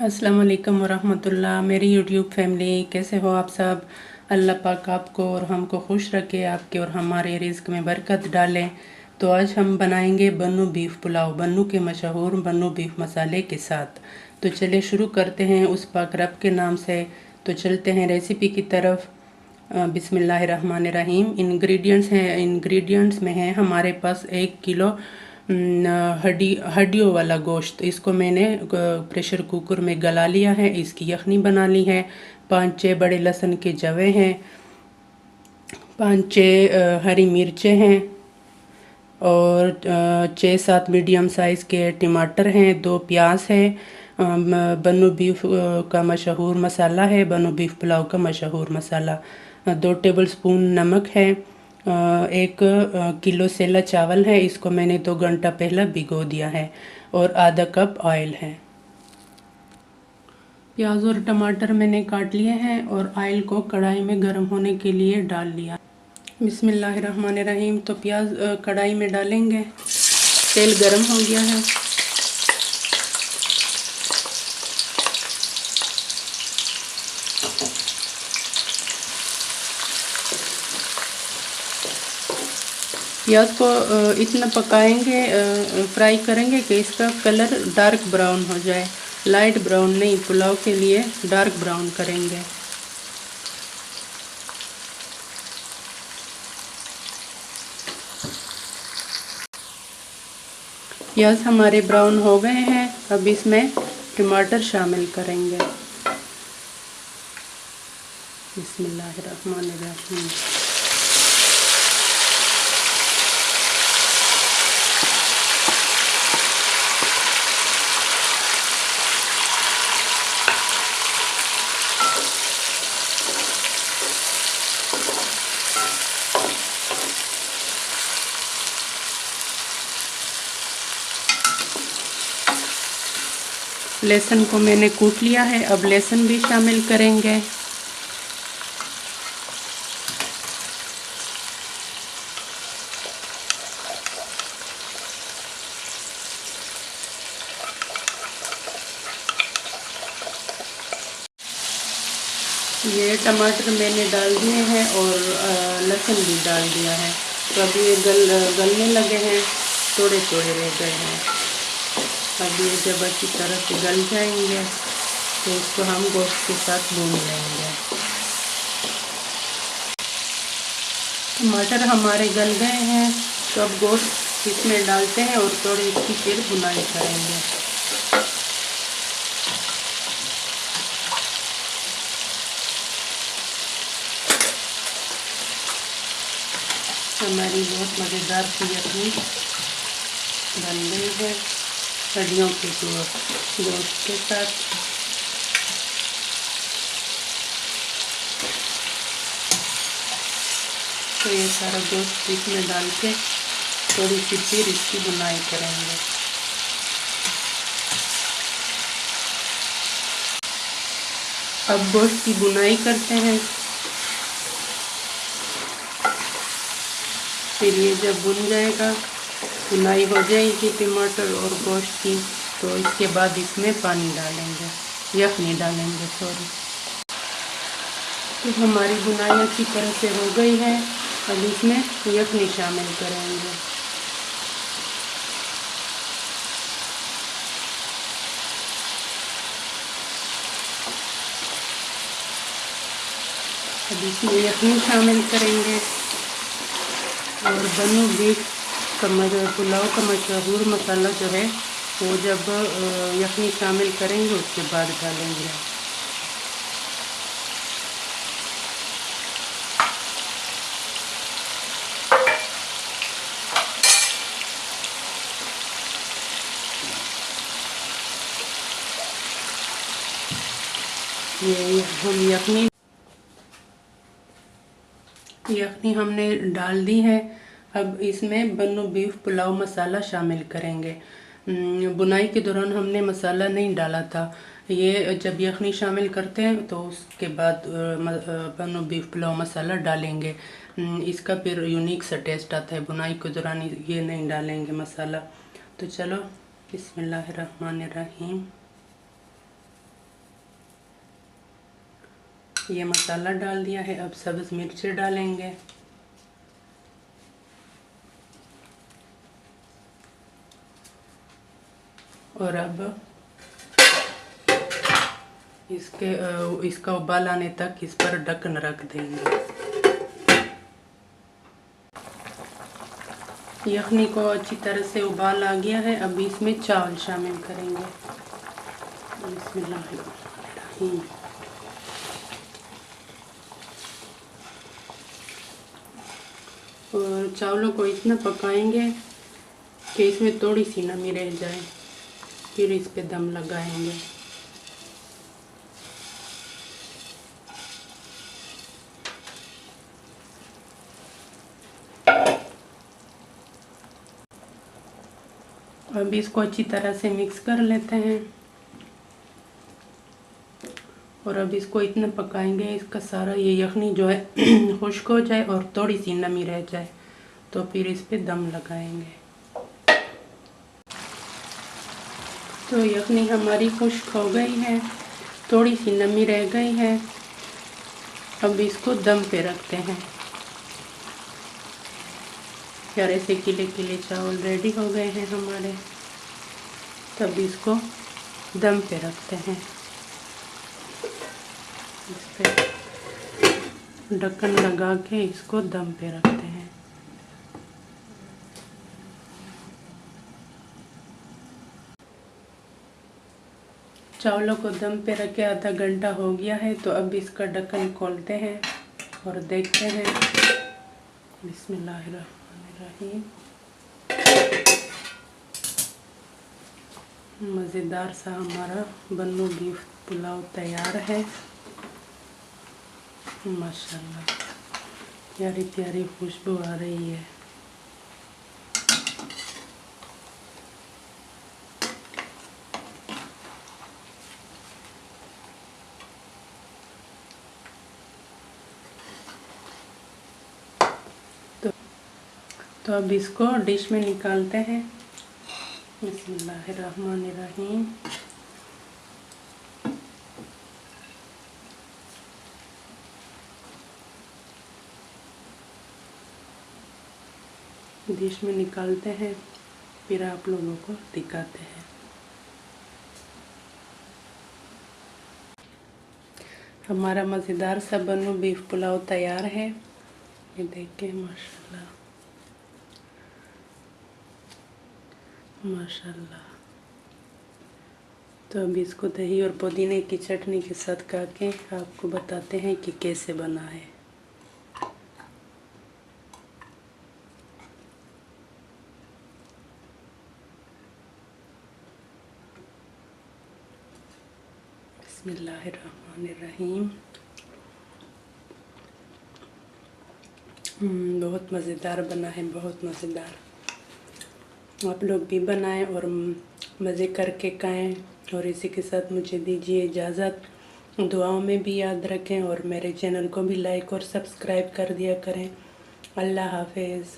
अस्सलाम वालेकुम वरहमतुल्लाह। मेरी यूट्यूब फैमिली, कैसे हो आप सब। अल्लाह पाक आपको और हमको खुश रखे, आपके और हमारे रिज़्क में बरकत डालें। तो आज हम बनाएंगे बन्नू बीफ पुलाव, बन्नू के मशहूर बन्नू बीफ मसाले के साथ। तो चलिए शुरू करते हैं उस पाक रब के नाम से। तो चलते हैं रेसिपी की तरफ। बिस्मिल्लाहिर्रहमानिर्रहीम। इंग्रेडिएंट्स में है हमारे पास 1 किलो हड्डियों वाला गोश्त। इसको मैंने प्रेशर कुकर में गला लिया है, इसकी यखनी बना ली है। 5-6 बड़े लहसुन के जवे हैं, 5-6 हरी मिर्चें हैं और 6-7 मीडियम साइज़ के टमाटर हैं, 2 प्याज है। बन्नू बीफ का मशहूर मसाला है, बन्नू बीफ पुलाव का मशहूर मसाला। 2 टेबलस्पून नमक है। 1 किलो सेला चावल है, इसको मैंने 2 घंटा पहले भिगो दिया है। और आधा कप ऑयल है। प्याज और टमाटर मैंने काट लिए हैं और ऑयल को कढ़ाई में गर्म होने के लिए डाल लिया। बिस्मिल्लाहिर्रहमानिर्रहीम। तो प्याज कढ़ाई में डालेंगे। तेल गर्म हो गया है। प्याज को इतना पकाएंगे, फ्राई करेंगे कि इसका कलर डार्क ब्राउन हो जाए। लाइट ब्राउन नहीं, पुलाव के लिए डार्क ब्राउन करेंगे। प्याज हमारे ब्राउन हो गए हैं। अब इसमें टमाटर शामिल करेंगे। बिस्मिल्लाहिर्रहमानिर्रहीम। लहसुन को मैंने कूट लिया है, अब लहसुन भी शामिल करेंगे। ये टमाटर मैंने डाल दिए हैं और लहसुन भी डाल दिया है। तो अब ये गलने लगे हैं, थोड़े थोड़े रह गए हैं। अब ये जब अच्छी तरह से गल जाएंगे तो इसको हम गोश्त के साथ भून लेंगे। टमाटर हमारे गल गए हैं, तो अब गोश्त इसमें डालते हैं और थोड़ी इसकी फिर भुनाई करेंगे। हमारी बहुत मज़ेदार सी यखनी बन गई है हड्डियों के गोश्त के साथ। तो ये सारा गोश्त इसमें डाल के थोड़ी सी फिर इसकी बुनाई करेंगे। अब गोश्त की बुनाई करते हैं। फिर ये जब भुन जाएगा, भुनाई हो जाएगी टमाटर और गोश्त की, तो इसके बाद इसमें पानी डालेंगे, यखनी डालेंगे सॉरी। तो हमारी बुनाई अच्छी तरह से हो गई है। अब इसमें यखनी शामिल करेंगे। अब इसमें यखनी शामिल करेंगे और बन्नू बीफ पुलाव का मशहूर मसाला जो है वो जब यखनी शामिल करेंगे उसके बाद डालेंगे। ये हम यखनी हमने डाल दी है। अब इसमें बन्नू बीफ पुलाव मसाला शामिल करेंगे। बुनाई के दौरान हमने मसाला नहीं डाला था। ये जब यखनी शामिल करते हैं तो उसके बाद बन्नू बीफ पुलाव मसाला डालेंगे। इसका फिर यूनिक सा टेस्ट आता है। बुनाई के दौरान ये नहीं डालेंगे मसाला। तो चलो बिस्मिल्लाहिर्रहमानिर्रहीम। ये मसाला डाल दिया है। अब सब्ज़ मिर्चें डालेंगे। और अब इसका उबाल आने तक इस पर ढक्कन रख देंगे। यखनी को अच्छी तरह से उबाल आ गया है। अब इसमें चावल शामिल करेंगे। बिस्मिल्लाहिर्रहमानिर्रहीम। और चावलों को इतना पकाएंगे कि इसमें थोड़ी सी नमी रह जाए, फिर इस पे दम लगाएंगे। अब इसको अच्छी तरह से मिक्स कर लेते हैं। और अब इसको इतना पकाएंगे इसका सारा ये यखनी जो है खुश्क हो जाए और थोड़ी सी नमी रह जाए, तो फिर इस पे दम लगाएंगे। तो यखनी हमारी खुश्क हो गई है, थोड़ी सी नमी रह गई है। अब इसको दम पे रखते हैं। प्यारे से खिले खिले चावल रेडी हो गए हैं हमारे। तब इसको दम पे रखते हैं। इस पे ढक्कन लगा के इसको दम पे रखते हैं। चावलों को दम पे रख के आधा घंटा हो गया है। तो अब इसका ढक्कन खोलते हैं और देखते हैं। बिस्मिल्लाहिर्रहमानिर्रहीम। मज़ेदार सा हमारा बन्नू बीफ पुलाव तैयार है। माशाल्लाह प्यारी प्यारी खुशबू आ रही है। तो अब इसको डिश में निकालते हैं। बिस्मिल्लाहिर्रहमानिर्रहीम। डिश में निकालते हैं, फिर आप लोगों को दिखाते हैं। हमारा मज़ेदार सा बन्नू बीफ पुलाव तैयार है। ये देखिए माशाल्लाह माशाल्लाह। तो अब इसको दही और पुदीने की चटनी के साथ खा के आपको बताते हैं कि कैसे बना है। बिस्मिल्लाहिर्रहमानिर्रहीम। बहुत मज़ेदार बना है, बहुत मज़ेदार। आप लोग भी बनाएं और मज़े करके खाएं। और इसी के साथ मुझे दीजिए इजाज़त। दुआओं में भी याद रखें और मेरे चैनल को भी लाइक और सब्सक्राइब कर दिया करें। अल्लाह हाफिज़।